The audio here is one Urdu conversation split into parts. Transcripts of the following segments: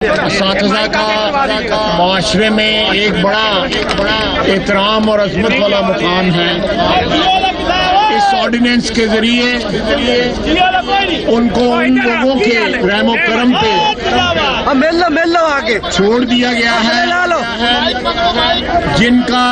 اساتذہ کا معاشرے میں ایک بڑا احترام اور عظمت والا مقام ہے۔ اس آرڈیننس کے ذریعے ان کو ان لوگوں کے رحم و کرم پہ چھوڑ دیا گیا ہے جن کا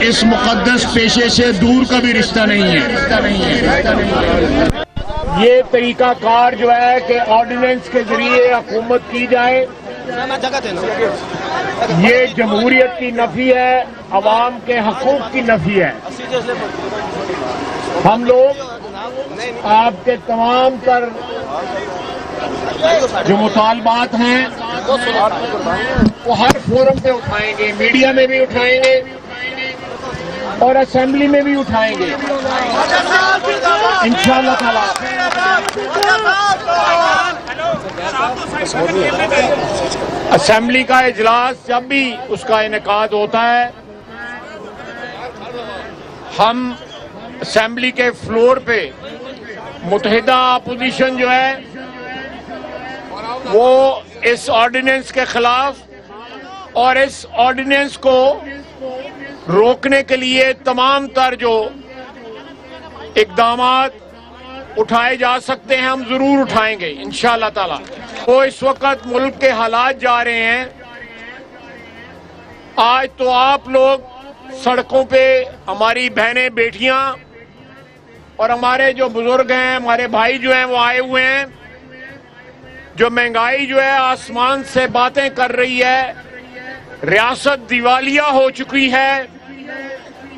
اس مقدس پیشے سے دور کا بھی رشتہ نہیں ہے۔ یہ طریقہ کار جو ہے کہ آرڈیننس کے ذریعے حکومت کی جائے، یہ جمہوریت کی نفی ہے، عوام کے حقوق کی نفی ہے۔ ہم لوگ آپ کے تمام تر جو مطالبات ہیں وہ ہر فورم پہ اٹھائیں گے، میڈیا میں بھی اٹھائیں گے اور اسمبلی میں بھی اٹھائیں گے انشاءاللہ تعالی۔ اسمبلی کا اجلاس جب بھی اس کا انعقاد ہوتا ہے، ہم اسمبلی کے فلور پہ متحدہ اپوزیشن جو ہے وہ اس آرڈیننس کے خلاف اور اس آرڈیننس کو روکنے کے لیے تمام تر جو اقدامات اٹھائے جا سکتے ہیں ہم ضرور اٹھائیں گے انشاءاللہ تعالی۔ وہ اس وقت ملک کے حالات جا رہے ہیں، آج تو آپ لوگ سڑکوں پہ ہماری بہنیں بیٹیاں اور ہمارے جو بزرگ ہیں، ہمارے بھائی جو ہیں وہ آئے ہوئے ہیں، جو مہنگائی جو ہے آسمان سے باتیں کر رہی ہے، ریاست دیوالیہ ہو چکی ہے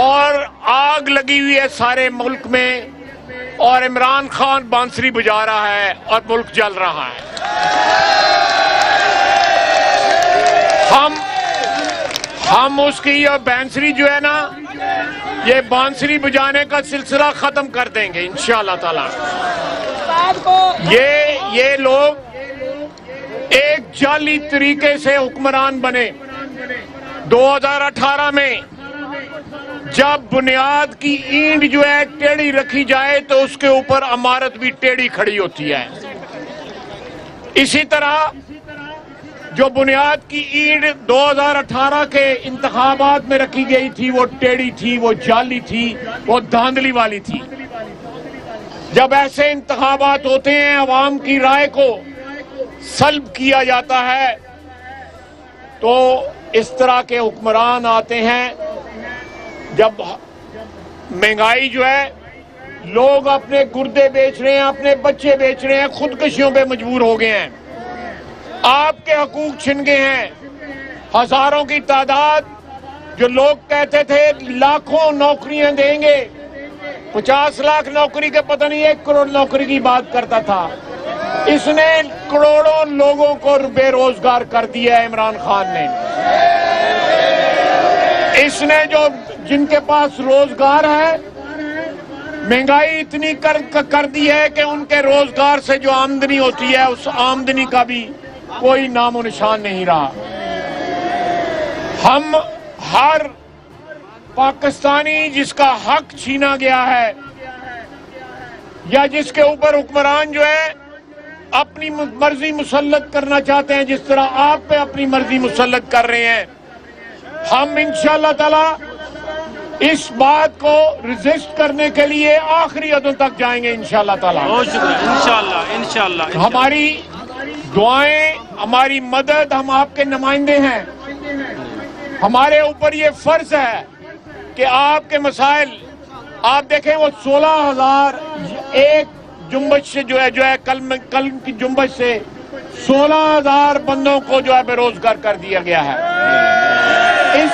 اور آگ لگی ہوئی ہے سارے ملک میں، اور عمران خان بانسری بجا رہا ہے اور ملک جل رہا ہے۔ ہم اس کی یہ بانسری جو ہے نا، یہ بانسری بجانے کا سلسلہ ختم کر دیں گے انشاءاللہ تعالی۔ یہ لوگ ایک جعلی طریقے سے حکمران بنے۔ 2018 میں جب بنیاد کی اینٹ جو ہے ٹیڑھی رکھی جائے تو اس کے اوپر عمارت بھی ٹیڑھی کھڑی ہوتی ہے۔ اسی طرح جو بنیاد کی اینٹ 2018 کے انتخابات میں رکھی گئی تھی وہ ٹیڑھی تھی، وہ جعلی تھی، وہ دھاندلی والی تھی۔ جب ایسے انتخابات ہوتے ہیں، عوام کی رائے کو سلب کیا جاتا ہے تو اس طرح کے حکمران آتے ہیں۔ جب مہنگائی جو ہے، لوگ اپنے گردے بیچ رہے ہیں، اپنے بچے بیچ رہے ہیں، خودکشیوں پہ مجبور ہو گئے ہیں، آپ کے حقوق چھن گئے ہیں۔ ہزاروں کی تعداد جو لوگ کہتے تھے لاکھوں نوکریاں دیں گے، 50 لاکھ نوکری کے پتہ نہیں 1 کروڑ نوکری کی بات کرتا تھا، اس نے کروڑوں لوگوں کو بے روزگار کر دیا ہے عمران خان نے۔ اس نے جن کے پاس روزگار ہے، مہنگائی اتنی کر دی ہے کہ ان کے روزگار سے جو آمدنی ہوتی ہے اس آمدنی کا بھی کوئی نام و نشان نہیں رہا۔ ہم ہر پاکستانی جس کا حق چھینا گیا ہے یا جس کے اوپر حکمران جو ہے اپنی مرضی مسلط کرنا چاہتے ہیں، جس طرح آپ پہ اپنی مرضی مسلط کر رہے ہیں، ہم انشاءاللہ تعالی اس بات کو ریزسٹ کرنے کے لیے آخری حدوں تک جائیں گے انشاءاللہ تعالی۔ انشاءاللہ ہماری دعائیں، ہماری مدد، ہم آپ کے نمائندے ہیں، ہمارے اوپر یہ فرض ہے کہ آپ کے مسائل، آپ دیکھیں وہ 16,000 ایک جنبش سے جو ہے کل کی جنبش سے 16,000 بندوں کو جو ہے بے روزگار کر دیا گیا ہے۔ اس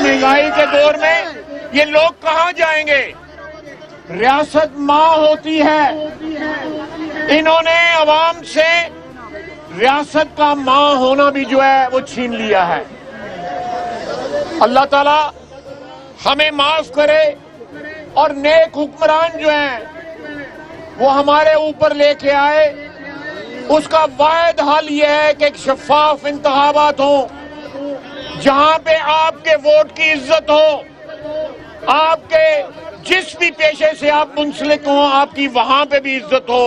مہنگائی کے دور میں یہ لوگ کہاں جائیں گے؟ ریاست ماں ہوتی ہے، انہوں نے عوام سے ریاست کا ماں ہونا بھی جو ہے وہ چھین لیا ہے۔ اللہ تعالی ہمیں معاف کرے اور نیک حکمران جو ہیں وہ ہمارے اوپر لے کے آئے۔ اس کا واحد حل یہ ہے کہ ایک شفاف انتخابات ہوں، جہاں پہ آپ کے ووٹ کی عزت ہو، آپ کے جس بھی پیشے سے آپ منسلک ہوں آپ کی وہاں پہ بھی عزت ہو،